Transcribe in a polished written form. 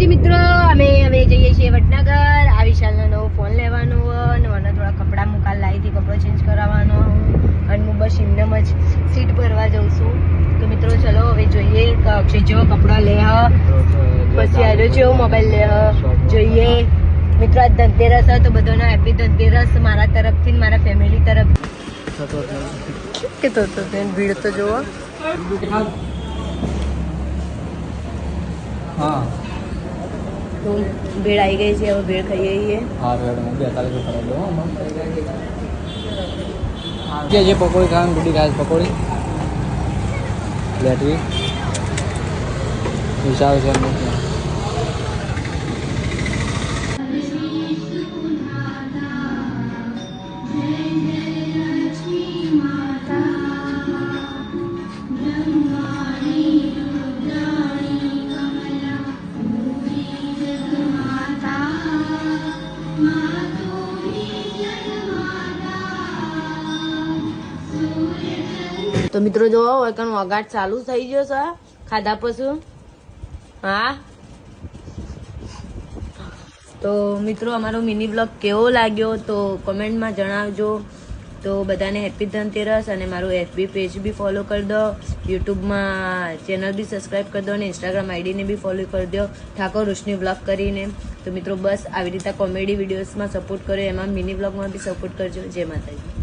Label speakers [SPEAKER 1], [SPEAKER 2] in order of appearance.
[SPEAKER 1] જી મિત્રો, અમે હવે જઈએ છીએ વડનગર. આ વિશાલનો નવો ફોન લેવાનો અને મને થોડા કપડાં મુકાલ લાવી હતી, કપડો ચેન્જ કરાવવાનો અને હું બસ એમનેમ જ સીટ ભરવા જાઉં છું. તો મિત્રો ચલો હવે જોઈએ કે અક્ષય જેવો કપડો લે પછી આવ્યો જેવો મોબાઈલ લે જોઈએ. મિત્રો આજ ધનતેરસ તો બધાનો હેપી ધનતેરસ મારા તરફથી મારા ફેમિલી તરફથી. કેતો હતો ભીડ તો જોવો.
[SPEAKER 2] હા
[SPEAKER 1] તો ભેળ આવી ગઈ છે, હવે ભેળ ખાઈએ છીએ.
[SPEAKER 2] હા જે પકોડી ખાવાનું ગુડી ખાય પકોડી લેટવી વિશાલ છે.
[SPEAKER 1] તો મિત્રો જોવો વળકણ વગાટ ચાલુ થઈ ગયો છે ખાધા પછી. હા તો મિત્રો અમારો મિની બ્લોગ કેવો લાગ્યો તો કોમેન્ટમાં જણાવજો. તો બધાને હેપી ધનતેરસ અને મારું FB પેજ બી ફોલો કરી દો, યુટ્યુબમાં ચેનલ બી સબસ્ક્રાઈબ કરી દો અને ઇન્સ્ટાગ્રામ આઈડીને બી ફોલો કરી દો ઠાકોર રોશની બ્લોગ કરીને. તો મિત્રો બસ આવી રીતે કોમેડી વિડીયોઝમાં સપોર્ટ કર્યો, એમાં મિની બ્લોગમાં બી સપોર્ટ કરજો. જય માતાજી.